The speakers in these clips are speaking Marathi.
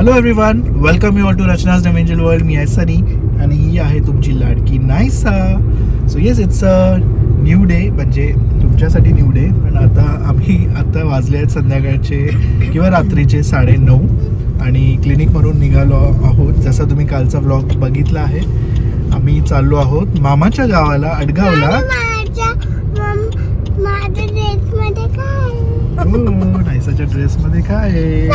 Hello everyone, welcome you all to रचनाज नवेंजल वर्ल्ड. मी आहे सनी आणि ही आहे तुमची लाडकी Naysa. So yes, it's a new day, म्हणजे तुमच्यासाठी न्यू डे. पण आता वाजले आहेत संध्याकाळचे किंवा रात्रीचे 9:30 आणि क्लिनिकमधून निघालो आहोत. जसा तुम्ही कालचा व्लॉग बघितला आहे, आम्ही चाललो आहोत मामाच्या गावाला, अडगावला. नायसाच्या ड्रेसमध्ये काय आहे?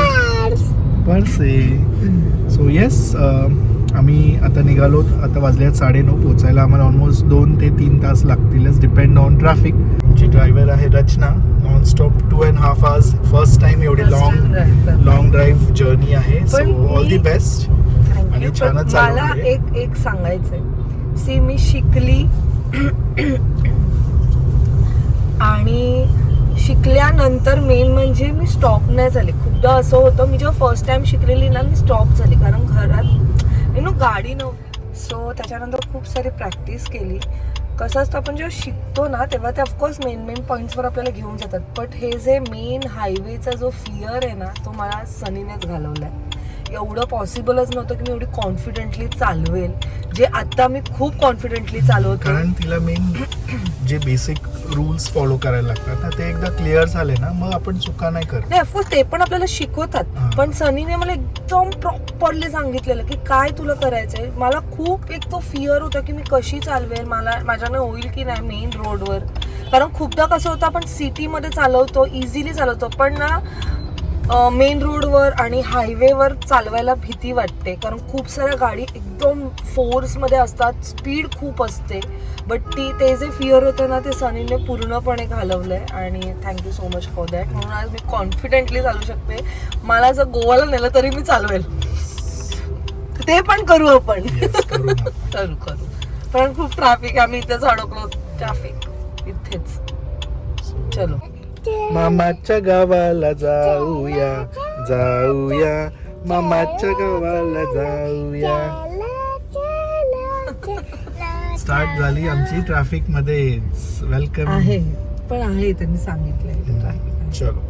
पर्स आहे. सो येस, आम्ही आता निघालो. आता वाजले आहेत 9:30. पोचायला आम्हाला ऑलमोस्ट 2 ते 3 तास लागतीलच, डिपेंड ऑन ट्रॅफिक. आमची ड्रायव्हर आहे Rachna. Nonstop 2.5 hours. First time एवढी लॉंग ड्राईव्ह जर्नी आहे. So all the best. आणि छानच चालू मला एक सांगायचंय. सी मी शिकली आणि शिकल्यानंतर मेन म्हणजे मी स्टॉप नाही झाले. खूपदा असं होतं, मी जेव्हा फर्स्ट टाइम शिकलेली ना, मी स्टॉप झाली कारण घरात गाडी नव्हती. सो त्याच्यानंतर खूप सारी प्रॅक्टिस केली. कसं असतं, आपण जेव्हा शिकतो ना तेव्हा ते ऑफकोर्स मेन पॉईंट्सवर आपल्याला घेऊन जातात. बट हे जे मेन हायवेचा जो फिअर आहे ना, तो मला सनीनेच घालवलाय. एवढं पॉसिबलच नव्हतं की मी एवढी कॉन्फिडेंटली चालवेल, जे आता मी खूप कॉन्फिडेंटली चालवतो. कारण तिला मेन जे बेसिक रूल्स फॉलो करायला लागतात ना, ते एकदा क्लिअर झाले ना, मग आपण चुका नाही करत. नाही, ऑफकोर्स ते पण आपल्याला शिकवतात. पण सनीने मला एकदम प्रॉपरली सांगितलेलं की काय तुला करायचंय. मला खूप एक तो फिअर होता की मी कशी चालवेल, माझ्याने होईल की नाही मेन रोडवर. कारण खूपदा कसं होतं, आपण सिटीमध्ये चालवतो, इझिली चालवतो, पण ना मेन रोडवर आणि हायवेवर चालवायला भीती वाटते. कारण खूप साऱ्या गाडी एकदम फोर्समध्ये असतात, स्पीड खूप असते. बट ते जे फिअर होतं ना, ते सनीने पूर्णपणे घालवलंय आणि thank you so much for that. म्हणून आज मी कॉन्फिडेंटली चालू शकते. मला जर गोवाला नेलं तरी मी चालवेल. ते पण करू आपण. करू पण खूप ट्रॅफिक, आम्ही इथेच अडकलो. ट्रॅफिक इथेच. चलो मामाच्या गावाला जाऊया, मामाच्या गावाला जाऊया. स्टार्ट झाली आमची ट्रॅफिक मध्येच. वेलकम आहे, पण आहे त्यांनी सांगितलंय ट्रॅफिक. चलो,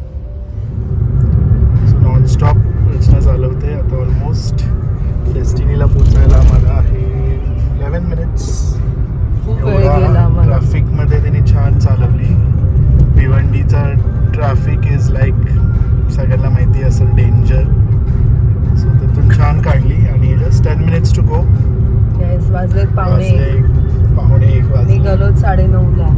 नॉन स्टॉप रचना चालवते. आता ऑलमोस्ट डेस्टिनीला पोचायला आम्हाला आहे 11 minutes. खूप वेळ गेला आम्हाला ट्रॅफिक मध्ये त्यांनी छान चालवली. भिवंडीचा ट्रॅफिक इज लाईक, सगळ्यांना माहिती असेल, डेंजर. सो तिथून छान काढली आणि जस्ट 10 minutes टू गो. वाजलेत पावणे 1 वाजले. निघालो 9:30ला.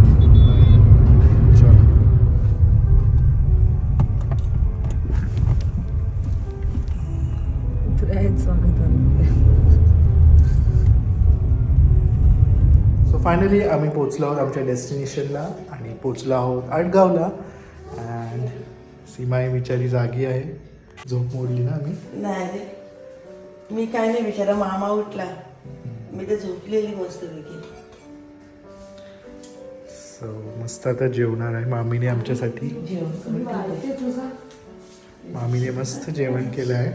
सो फायनली आम्ही पोचलो आहोत आमच्या डेस्टिनेशनला आणि पोचलो आहोत अडगावला. अँड सीमाई बिचारी जागी आहे. झोप मोडली ना आम्ही. नाही, मी काय नाही, बिचारा मामा उठला, मी तर झोपलेली मस्तपैकी. सो मस्त आता जेवणार आहे मामीने आमच्यासाठी. मामीने मस्त जेवण केलं आहे.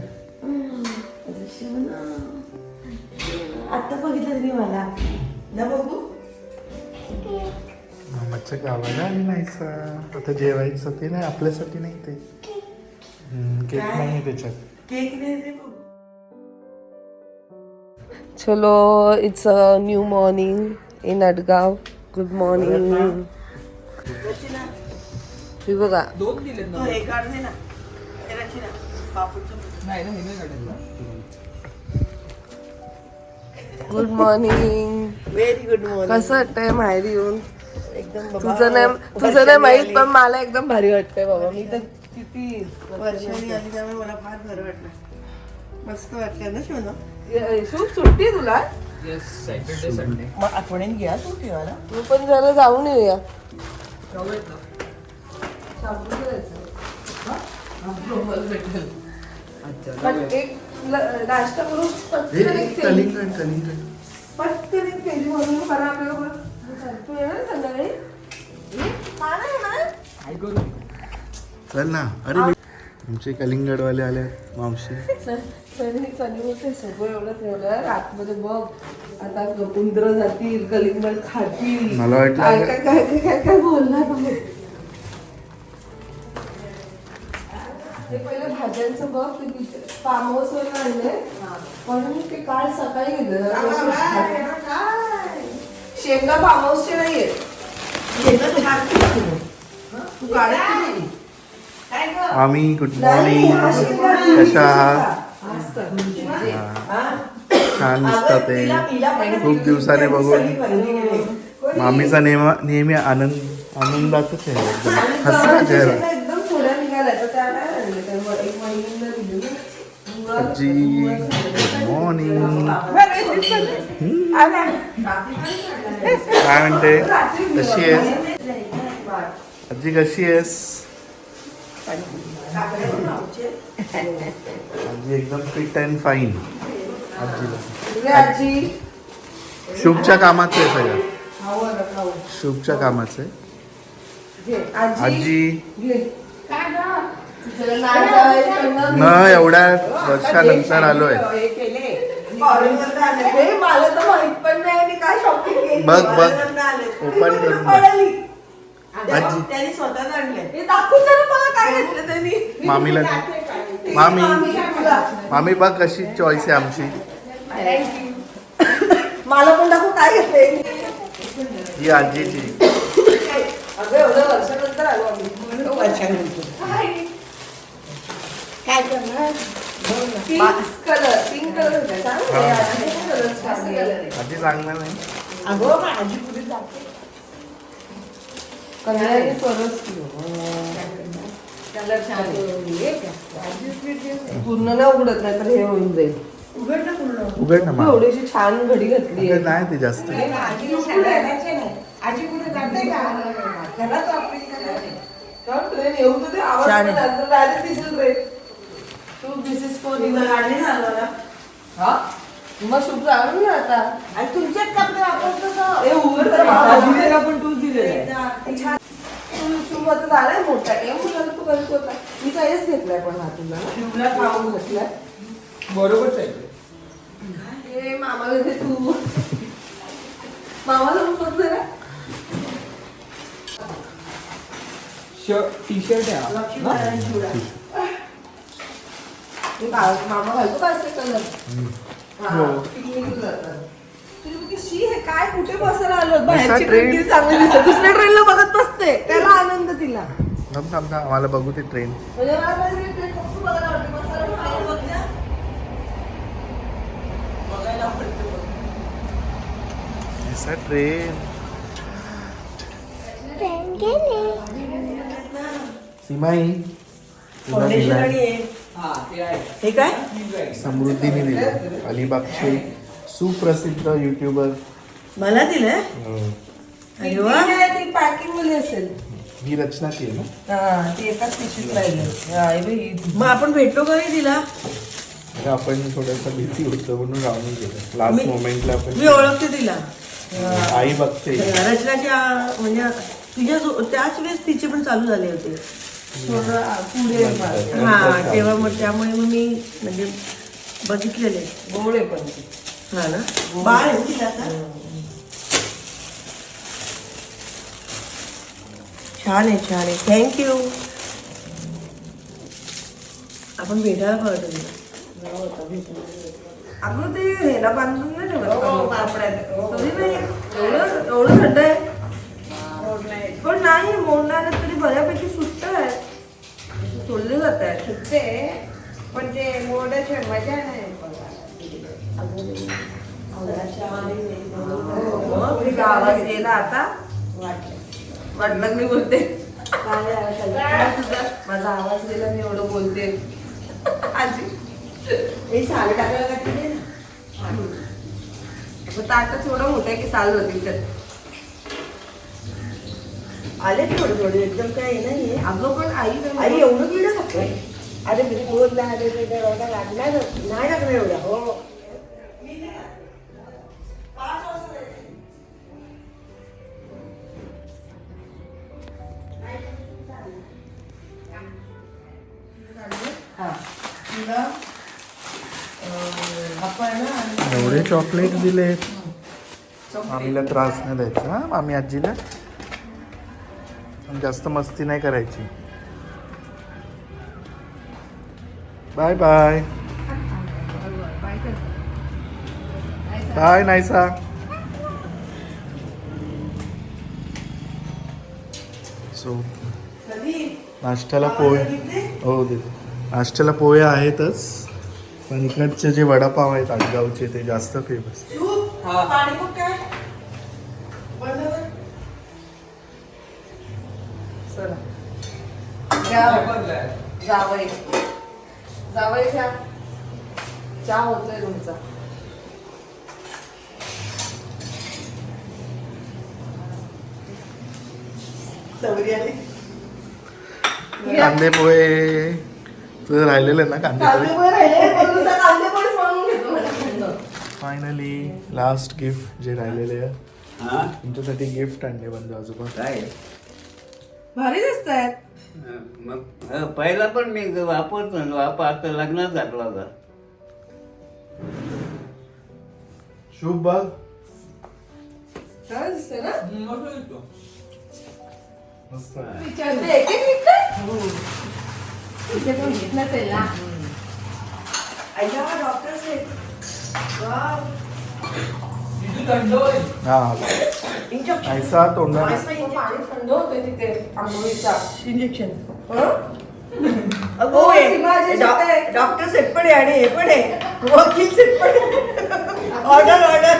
आता बघितलं तुम्ही मला ना बघू. मामाच्या गावाला आणि नाहीसा आता जेवायचं. ते नाही आपल्यासाठी, नाही ते केक नाही त्याच्यात. केक नाही ते बघू. चलो, it's a new morning in Adgaon. Good morning. हे बघा, हे काढ दे ना, हे रचना, पापूचं नाही ना, हे नाही काढायचं. Good morning. Very good morning. कसं वाटतंय माहेरी येऊन? एकदम तुझं नाही माहित, पण मला एकदम भारी वाटतंय बाबा. मी तर किती वर्षांनी आली त्यामुळे मला फार बरं वाटलं. मस्त वाटलं ना शिवना. शुभ सुट्टी तुला? Saturday Sunday. मग आठवणीने घ्या तू ठेवायला. तू पण जरा जाऊन येऊया. पण एक नाश्ता करून पटकन एक फेरी म्हणून करा आपल्याला. तू येणार संध्याकाळी? चल ना. अरे आमचे कलिंगडवाले आले, मावशी. सनी बोलते सगळं एवढं ठेवलं आतमध्ये बघ, आता उंदरं जातील, कलिंगड खातील. मला वाटलं काय काय काय काय बोलणार. हे पहिलं भाज्यांचं बघ, फार्म हाऊसवर आणले म्हणून ते काल सकाळी घेतलं शेंगा फार्म हाऊसचे नाहीये तू गाडी केली? आम्ही गुड मॉर्निंग कशा आहात? छान दिसतात ते खूप दिवसाने बघून मामीचा नेहमी आनंदाचा चेहरा एकदम हसरा चेहरा एकदम थोड्या निघाल्या तर त्या नाही आणले तर एक महिन्याला दिली ना. आजी गुड मॉर्निंग काय म्हणते कशी आहेस आजी कशी आहेस आजी एकदम फिट अँड फाईन आजीला आजी शुभच्या कामाचं आहे सगळं शुभच्या कामाचं आहे आजी न एवढ्या वर्षानंतर आलोय मला तर माहित पण नाही मी काय शॉपिंग केली बघ बघ ओपन करून बघ. आजी त्यांनी स्वतःच आणले. हे दाखवू जरा मला काय घेतलं त्यांनी मामीला दे. मामी बघ कशी चॉईस आहे आमची मला पण दाखवू काय घेतलंय ही आजीची अगं एवढं वर्षानंतर आलो आम्ही काय करणार? पिंक कलर होता चांगलं आहे. आजी सांगणार नाही अगं मग आजी कुठे जाते? कलर सरस कलर छान आहे. पूर्ण ना उघडत नाही तर हे होऊन जाईल उघड ना पूर्ण. उघड ना तू मा एवढीशी छान घडी घातली उघड नाही ते जास्त आजी कुठे जाते का? घरात ऑफिस ट्रेन येऊ तर ते आवाज छान पण आहे. आला तर डायरेक्ट दिसेल रे तू दिस इज फॉर गाडी झालं ना. हा मग शुभ जाऊ ना आता आणि तुमचेच कपडे वापरतो तो. हे उघड तर आजीला पण तूच दिलेलं. तू शुभ आता झालाय मोठा आहे मुलाला तू करत होता मी काहीच घेतलाय पण हा तुला शिवला खाऊन घेतलाय बरोबर आहे हे मामाला दे तू मामाला पण बघ जरा टी शर्ट आहे हा. लक्ष्मीनारायण शिवला. मामा घालतो का असे कलर हो. शी हे काय कुठे बसायला आलो बाहेरची train. ट्रेन चांगली दिसत दुसऱ्या ट्रेनला बघत बसते त्याला आनंद तिला थांब थांब थांब आम्हाला बघू ते ट्रेन म्हणजे मला पाहिजे ट्रेन फक्त बघायला आवडते बसायला पण आवडत नाही. बघायला आवडते बघ. ऐसा ट्रेन सीमाई तुला फाउंडेशन दिलाय आणि हे. हा ते आहे हे काय? समृद्धीने दिले अलिबागचे सुप्रसिद्ध युट्यूबर मला दिलंय अरे वा. ती पॅकिंग मध्ये असेल ही रचनाची आहे ना हा ती एकाच पिशवीत राहिली मग आपण भेटलो का नाही तिला? तर आपण थोडंसं भीती होतं म्हणून राहून गेलो लास्ट मी- मोमेंटला मी आपण ओळखते तिला आई बघते रचनाच्या म्हणजे तुझ्या त्याच वेळेस तिचे पण चालू झाले होते पुढे हा तेव्हा मग त्यामुळे मग मी म्हणजे बघितलेले गोड आहे पण ती. हा ना बाळ आहे तिला आता छान आहे छान आहे थँक्यू आपण भेटायला पाहिजे तिला. अगं ते ह्याला बांधून नाही ठेवत तरी नाही एवढं एवढं थंड आहे पण नाही मोडणार तरी बऱ्यापैकी सुट्ट आहे सोडले जात आहे सुट्टे पण ते मोडाच्या मजा नाही आवाज गेला आता वाटलं मी बोलते माझा आवाज गेला मी एवढं बोलते आजी हे साल टाकायला का तिथे ताटच एवढं मोठं आहे की साल होती त्यात आले थोडे थोडे एकदम काही नाहीये अगं पण आई आई एवढं किडं खाते अरे बोल अरे एवढा लागणार नाही लागणार एवढा हो एवढे चॉकलेट दिले मामीला त्रास नाही द्यायचा हा मामी आजीला आणि जास्त मस्ती नाही करायची बाय बाय काय नाहीसा. सो नाश्त्याला पोहे. हो देते. नाश्त्याला पोहे आहेतच, पण इकडचे जे वडापाव आहेत आटगावचे ते जास्त फेमस. पाणी मग काय चला जावई जावई घ्या, चहा होतोय तुमचा. कांदे पोहे तुझं राहिलेलं ना कांदे पोहे. फायनली लास्ट गिफ्ट जे राहिलेले आहे तुमच्यासाठी गिफ्ट आणले बंधू आजोबा. काय भारी दिसत आहेत. मग पहिला पण मी वापरतो ना, आता लग्नात घातला होता. शुभ बघ. छान दिसतंय ना. मस्त. विचारते एक एक विकताय? इथे पण घेतलंच आहे ना. आईला डॉक्टर्स आहेत. वाव. हा इंजेक्शन. ऐसा तोंडा. पाणी थंड होते तिथे आंघोळीचा. इंजेक्शन. डॉक्टर सेट पण आहे आणि हे पण आहे, वकील सेट पण आहे. Order order.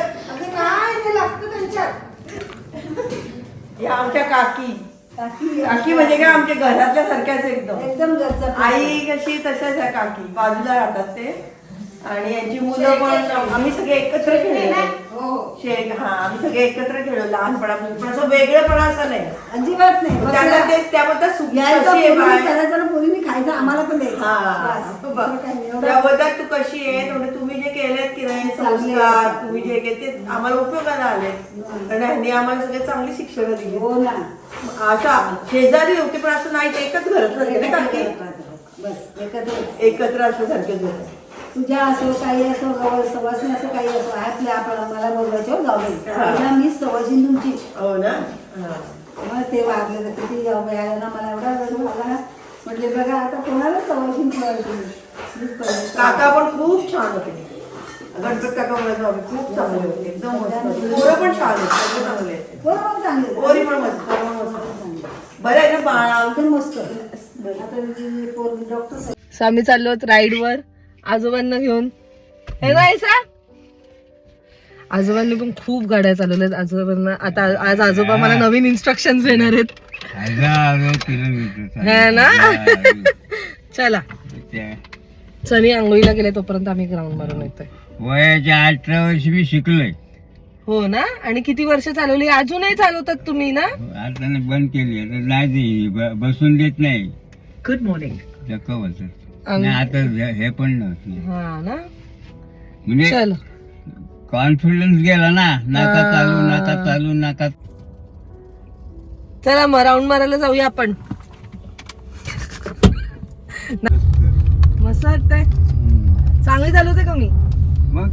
नाही ते लागतं त्यांच्यात. या आमच्या काकी काकी म्हणजे काय आमच्या घरातल्या सारख्याच एकदम. एकदम घरचं. आई कशी तशाच आहे काकी, बाजूला राहतात ते. आणि यांची मुलं पण आम्ही सगळे एकत्र खेळलो. हो हा आम्ही सगळे एकत्र खेळलो लहानपणापासून, पण असं वेगळेपणा असं नाही. अजिबात नाही. त्यांना तेच त्याबद्दल सुख यायचं कशी आहे पूर्वी बाय. करायचं, पूर्वी खायचं, आम्हाला पण द्यायचं. हा बस. बघ. दुसरं काही नाही. एवढं त्याबद्दल तू कशी आहे, म्हणजे तुम्ही जे केलेत की नाही संस्कार, तुम्ही जे केले ते आम्हाला उपयोगाला आले. कारण ह्यांनी आम्हाला सगळे चांगली शिक्षण दिली. हो ना. अशा शेजारी होते पण असं नाही, ते एकच घरात राहते ना काकी. बस एकत्र. एकत्र असल्यासारखे घर. तुझ्या असो काही असो सवासणी असो काही असो आपल्या मला बोलवायचं जाऊ दे. मी सवासणी तुमची. हो ना. मग ते वागले तर किती वेळा ना मला एवढा वेळ झाला. म्हटले बघा आता कोणाला सवासणी काका पण खूप छान होते. गणपत काका मला खूप चांगले होते, एकदम मस्त. पोरं पण छान होते, सगळे चांगले होते. बरोबर चांगले. पोरी पण मस्त, पोरं पण मस्त. बरं आहे ना बाळा. एकदम मस्त. आता पोरगी डॉक्टर. आम्ही चाललो राईड वर आजोबांना घेऊन. हे नाही सा आजोबांनी पण खूप गाड्या चालवल्यात. आजोबांना आता आज आजोबा मला नवीन इन्स्ट्रक्शन देणार आहेत. है ना. चला सनी आंघोळीला गेले तोपर्यंत आम्ही ग्राउंड मारून येतोय. वयाच्या 18 वर्षी मी शिकलोय. हो ना. आणि किती वर्ष चालवली? अजूनही चालवतात तुम्ही ना? आता बंद केली, आता नाही बसून देत नाही. Good morning. आता हे पण नव्हतं. हा ना. म्हणजे चल कॉन्फिडन्स गेला ना. नका चालू. चला मग राऊंड मारायला जाऊया आपण. मस्त वाटतंय. चांगली चालवते का मी? मग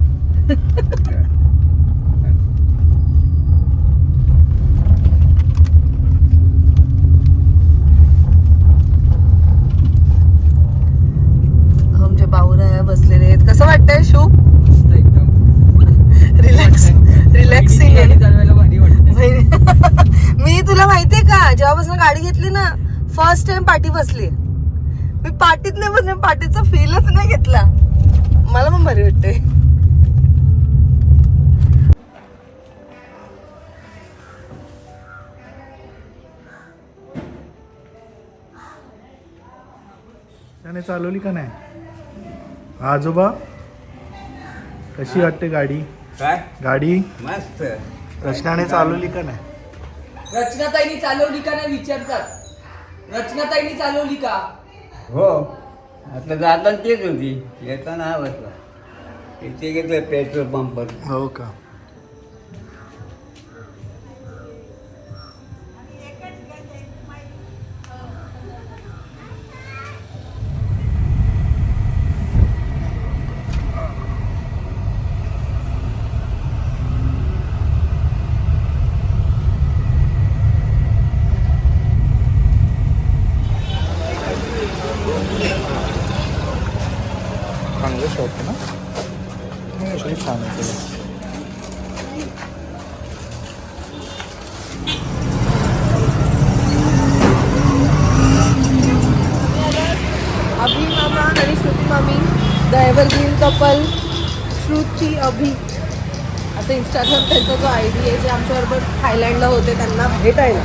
आमचे बाहुरा बसलेले आहेत. कसं वाटतंय शू? रिलॅक्सिंग मी तुला माहितीये का जेव्हापासून गाडी घेतली ना फर्स्ट टाइम पाठी बसली. मी पाठीत नाही बसले, पाठीचा फीलच नाही घेतला. मला पण भारी वाटते. त्याने चालवली का नाही आजोबा? कशी वाटते गाडी? काय गाडी मस्त. रचनाने चालवली का नाही? रचनाताईनी चालवली का नाही विचारतात. रचनाताईनी चालवली का? हो आता जाताना तेच होती, येताना हा बसला. इथे घेतलं पेट्रोल पंपवर. हो का. चांगलं शॉप आहे ना. छान आहे. मामी द एव्हरग्रीन कपल श्रुती अभि असं इंस्टाग्राम त्यांचा जो आय डी आहे जे आमच्याबरोबर थायलंडला होते त्यांना भेटायला.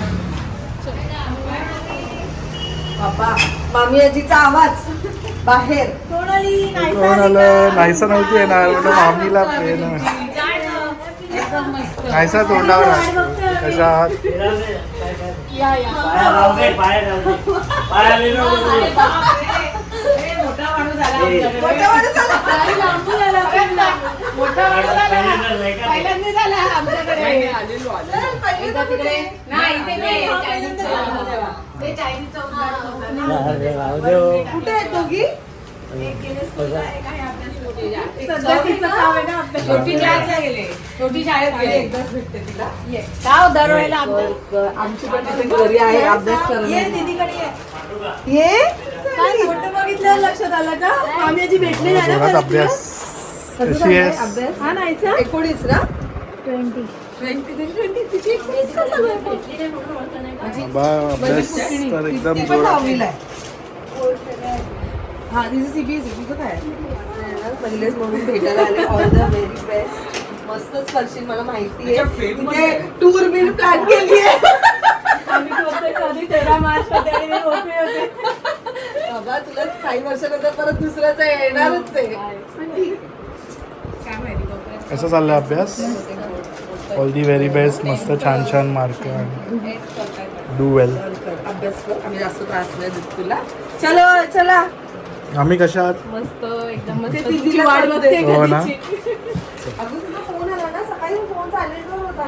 बाबा मामी आजीचा आवाज बाहेर कोण आलं? नाहीसा नव्हती येणार म्हणून मामीला नाहीसा तोंडावर आहे. कशा आहात? कुठे आहेत दोघी? छोटी शाळेत गेले. एकदाच भेटते तिला. आमची पण तिथे घरी आहे अभ्यास करणे. ये फोटो बघितल्यावर लक्षात आलं का आम्ही आजी भेटले नाही ना जोरात परत अभ्यास. कसं कशी चाललंय आहेस? अभ्यास? हा नाहीचा 19 ना 20 तिची 19 का चालू आहे? बाबा अभ्यास तर एकदम ती पण जोरात. दहावीला आहे. हा तिचं सीबीएसई तुझं काय पहिलेच म्हणून भेटायला आले. All the very best. मस्तच करशील मला माहिती आहे. तिथे टूर बिल प्लॅन केली आहे. आम्ही होते कधी 13 मार्च मध्ये मी मोकळी होते. बाबा तुला काही वर्षानंतर परत दुसऱ्याच येणारच आहे. कसं चाललंय अभ्यास? All the very best. मस्त छान छान मार्क. डू वेल. अभ्यास कर. आम्ही जास्त त्रास नाही देत तुला. चलो चला. आम्ही कशा आहात? मस्त एकदम ते मस्त दीदीला तुझी वाट बघते सांगते. हो ना? कधीची. अगं तुझा फोन आला ना सकाळी फोन चालेल होता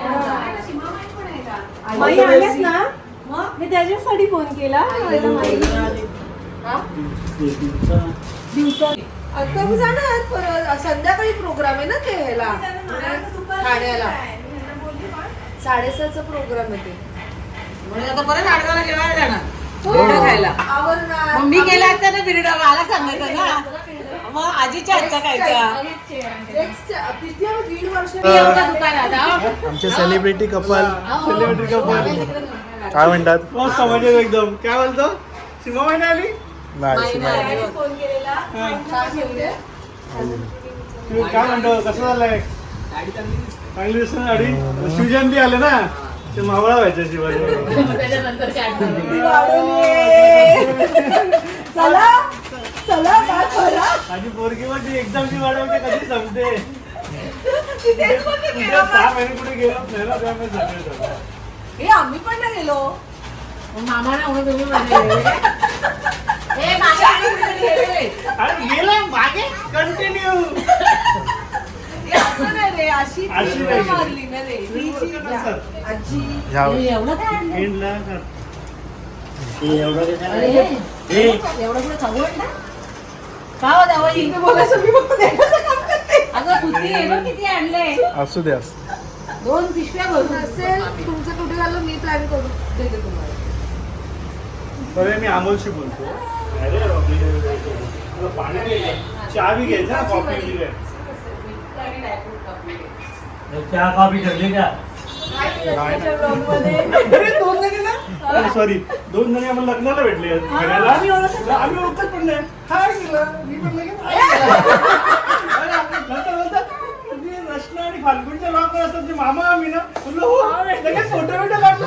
माई आल्यास ना मी त्याच्यासाठी फोन केला आता मी जाणार परत संध्याकाळी प्रोग्राम आहे ना ते ह्याला ठाण्याला 7:30चा प्रोग्राम आहे ते. म्हणजे आता परत आडगावला जेवायला जाणार. बिरडा खायला. आवरणार. मग मी गेला असता ना बिरडा मला सांगायचं ना. मग आजीच्या हातचा खायचा. Next, किती 1.5 वर्ष दुकानात हा? आमचे सेलिब्रिटी कपल. सेलिब्रिटी कपल काय म्हणतात? मस्त मजेत एकदम. काय बोलतो? सीमा माहिती आली? नाही नाही. फोन केलेला तू काय म्हणतो? कसं झालंय? चांगली दिसत ना गाडी? शिवजयंती आले ना ते मावळा व्हायचं शिवाजी. त्याच्यानंतर काय चला चला काय करा. माझी पोरगी ती एक्झामची वाढवते कधी जमते. तिथेच बोलते तुझ्या केलं 6 महिने कुठे गेलोच नाही ना त्यामुळे जमले. हे आम्ही पण नाही गेलो. मामा ना म्हणून तुम्ही म्हणले. हे मामा गेले. आणि गेला मागे कंटिन्यू. हे असं नाही रे अशी अशी फिल्म नाही. मारली ना रे ही जी आजी ह्या एवढं काय आणलं? एंडला कर. एवढं पुढे चवड ना का हो द्यावं इथे बोलायचं मी फक्त देण्याचं काम करते. अगं बुद्धी आहे बघ किती आणले. असू दे असू. 2 पिशव्या भरून असेल तुमचं कुठे झालं मी प्लॅन करू देते तुम्हाला. बरं मी अमोलशी बोलतो. अरे तुला पाणी घ्यायचं, चहा बी घ्यायचा ना, कॉफी बी घ्यायची. चहा कॉफी ठेवली का? अरे 2 जणी ना सॉरी 2 जणी आपण लग्नाला भेटले फिरायला. आम्ही ओळखत पण नाही. काय केलं मी पण लगेच नंतर बोलतात, "तुम्ही रचना आणि फाल्गुनच्या लॉकवर असतात ते मामा आम्ही ना." म्हणलं हो लगेच फोटो बिटो काढला.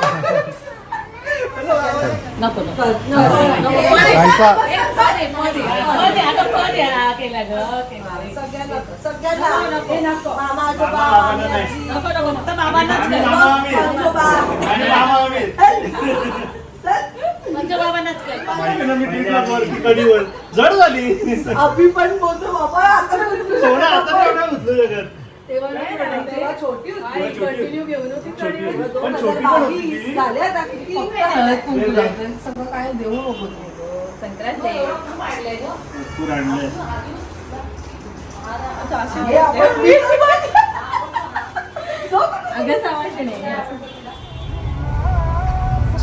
नको नको नाहीसा. सगळ्यांना हे नको मामा आजोबा मामाला नाही. फक्त बाबांनाच आणि कर. मामा आम्ही आजोबा आणि मामा आम्ही म्हणजे बाबांनाच कर. माहिती ना मी ट्रिपला वरती कधीवर जड झाली. अभि पण बोलतो बाबा आता सोडा आता तेवढा उचलू जगात. तेव्हा नाही म्हणायचे. तेव्हा छोटी होती. कंटिन्यू घेऊन होती गाडी. पण छोटी पण होती ती. झाल्या आता किती सगळं काय देऊ नको तू. संक्रांत आहे. भरपूर आणलंय. हे आपण अगं सामान्य नाही.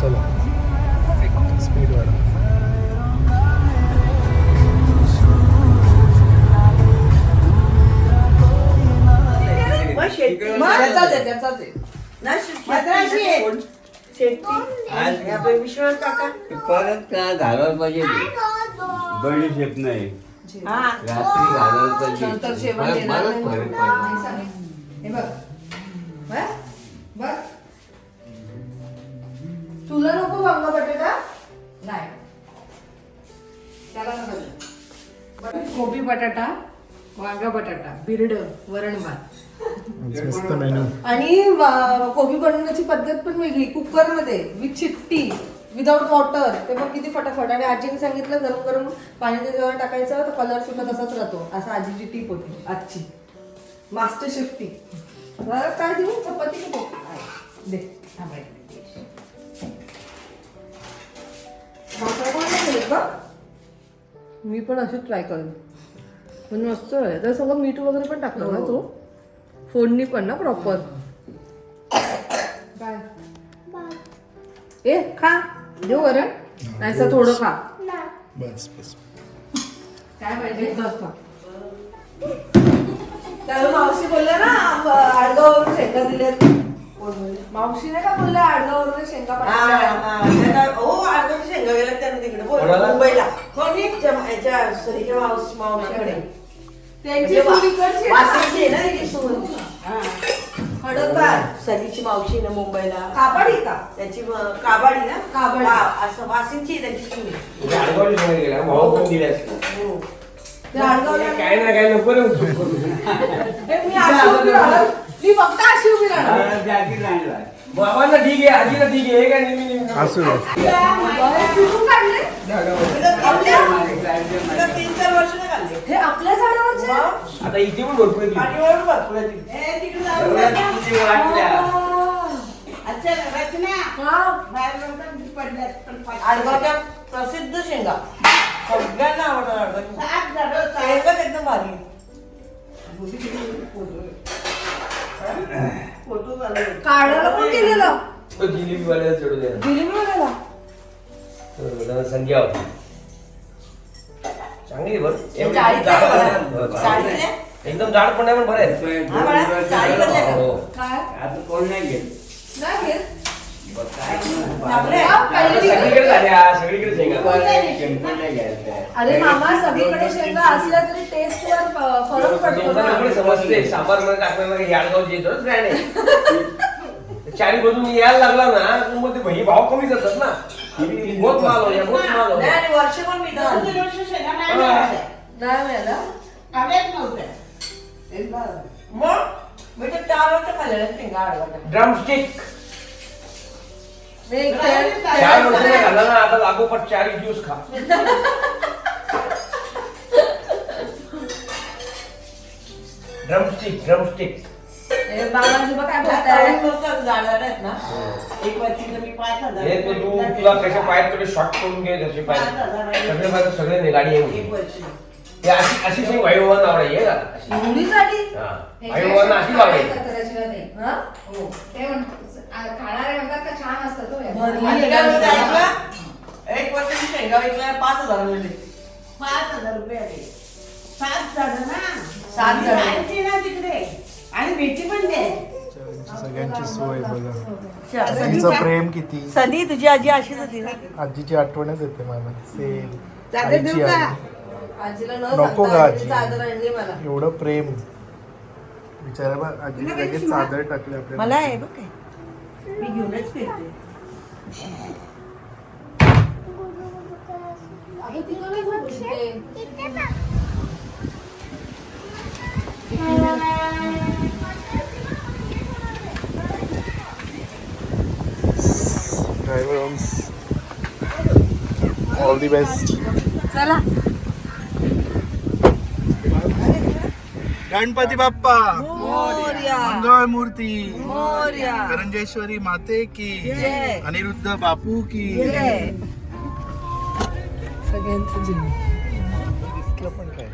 चला स्पीड वाढव. त्याचाच आहे ना मद्रासी आहे. शेट्टी आज विश्वास काका परत का घालवायला पाहिजे बडी शेप नाही. हा रात्री घालवलं तर नंतर ते. जेवण मला- देणार मलाच नाही. फरक पडला. हे बघ बघ तुला नको वांगा बटाटा नाही त्याला नको कोबी बटाटा वांगा बटाटा बिरड वरण भात मस्त मेनू. आणि कोबी बनवण्याची पद्धत पण वेगळी कुकर मध्ये विथ चिट्टी विदाउट वॉटर ते पण किती फटाफट. आणि आजीने सांगितलं गरम गरम पाणी त्याच्यावर टाकायचं तर कलर सुद्धा तसाच राहतो. असं आजीची टीप होती आजची मास्टर शेफ टीप. काय देऊ चपाती की दे मी पण अशीच ट्राय करेन पण मस्त आहे. तर सगळं मीठ वगैरे पण टाकलं ना तू फोडणी पण ना प्रॉपर. काय ए खा देऊ वरण नाही थोडं खा बस बस. काय पाहिजे खा. त्याला मावशी बोलल्या ना आडगाववरून शेंगा दिल्यात. मावशी नाही का बोलल्या आडगाववरून शेंगा पाठवल्या. हो आडगावची शेंगा गेला त्यांनी तिकडे कोणाला? मुंबईला कोणी याच्या सरीच्या मावशीकडे त्यांची सून इकडची आहे. वासनची आहे ना तिची सून हडदबार सरीची मावशी आहे ना मुंबईला कापडी का त्याची काबाडी ना काबाडी. असं वासिंची आहे त्यांची सून म्हणजे आडगावला शेंगा गेल्या, भाऊ पण दिले असते. हो. ते आडगावला काय ना काय नको रे. हे मी अशी उभी राहणार. मी फक्त अशी उभी राहणार. मला जाकीर राहिला. बाबांना ठीक आहे, आजीला ठीक आहे, हे काय नेहमी नेहमी. असू दे. कुठून काढले तिला 3-4 वर्ष नाही काढले हे आपल्या झाडावरचे आता इथे पण भरपूर आहे. पाठीवर भरपूर आहे ती. तिकडे एवढ्या किती वाटल्या. अच्छा रचना बाहेर नंतर पडल्यात पण आडगावच्या प्रसिद्ध शेंगा सगळ्यांना आवडतात आडगावच्या शेंगाच एकदम भारी. फोटो काढायला पण केलेलं तो जिलेबीवाल्याला चढू द्या. जिलेबीवाल्याला त्याला संख्या होती चांगली बरं. चाळीतले? एकदम जाड पण नाही पण बरं आहे. हा बाळा, चाळीतले का? हो. काय आता कोण नाही घेत. नाही घेत बघ काय बापरे. आता सगळीकडे झाल्या, सगळीकडे शेंगा. शेंगपण नाही घ्यायचं. अरे मामा सगळीकडे शेंगा असल्या तरी टेस्ट वर फरक पडतो लोकांना ना. पण समजते सांबार मध्ये टाकण्याला हे आडगाव येतच काय नाही. चारी बाजून यायला लागला ना तर मग ते भाई भाव कमी करतात ना. बहुत माल हो या, बहुत माल हो नाही, या. आणि वर्ष पण मी हा. नाही मिळाला मग मी तर 4 वर्ष खाल्लेल्या शेंगा आडगावच्या. ड्रमस्टिक मी 4 वर्ष नाही खाल्ला ना आता लागोपाठ 4 दिवस खा. ड्रमस्टिक बाबांची बघ काय चाळीस बोलताय वर्ष जाणार आहेत ना. एक वर्षी तर मी 5,000 हे तो तू तुला कशा पायात तुला शॉर्ट करून घे तसे पाय सगळे पाय सगळे नाही गाडी एक येऊन वर्षी ते अशी शेंग वायुवान आवडायची आहे का मुलीसाठी वायुवान अशी आवडायची. खाणारे म्हणतात का छान असतात हो. आणि काय म्हणते ऐकलं? एक वर्षाची शेंगा विकल्या 5,000 मिळाले. 5,000 रुपये आले. 7 झाडं ना. 7 झाडं ना तिकडे आणि भेटी पण दे. सगळ्यांची सोय बघा. सनी तिचं प्रेम किती. सनी तुझी आजी अशीच होती ना. आजीची आठवणच येते मला. सेम चादर देऊ आईची का? आई. आजीला न नको सांगता का आजीने आजी? चादर आणली मला. एवढं प्रेम बिचारा बा आजीने लगेच चादर टाकली आपल्याला. मला आहे बघ काय मी घेऊनच फिरते. Driver all the best. चला गणपती बाप्पा मोरया मंगळ मूर्ती मोरया करंजेश्वरी माते की जय. अनिरुद्ध बापू की सगळ्यांचं जीवन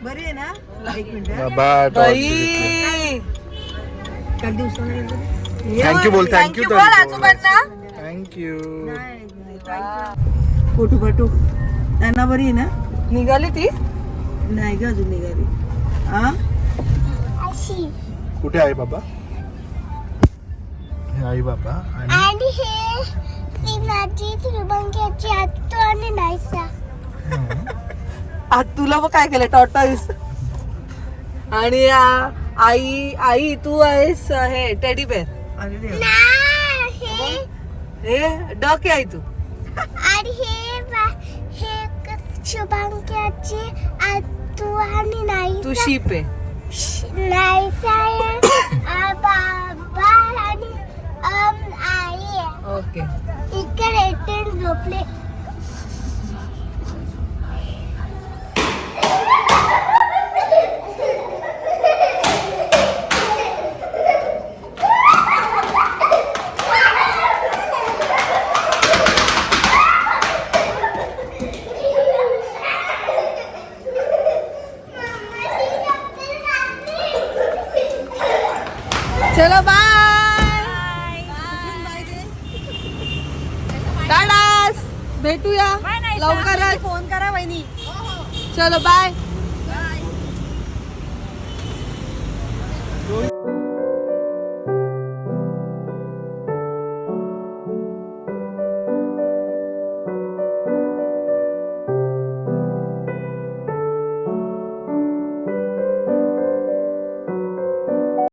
बरी आहे ना. एक मिनिट बाबा बाई काही दिवसांनी थँक्यू बोल. थँक्यू बोल आजोबांना. थँक्यू. फोटो फाटो त्यांना बरी आहे ना. निघाली ती नाही का अजून निघाली. हा कुठे आहे बाबा. हे आई बाबा आणि आणि हे ती माझी श्रीमंतीची आत्तू आणि नायसा. तुला मग काय केलं टॉर्टॉइस. आणि आई तू आहेस हे टेडी बेअर. आणि देव. हे डक आहे आई तू. आणि हे शुभांक्याची तू आणि नाही तू शीप आहे. नाही बाबा आणि आई आहे. ओके. इकडे टेन झोपले. चलो बाय. टाटास. भेटूया लवकरच. फोन करा वहिनी. चलो बाय.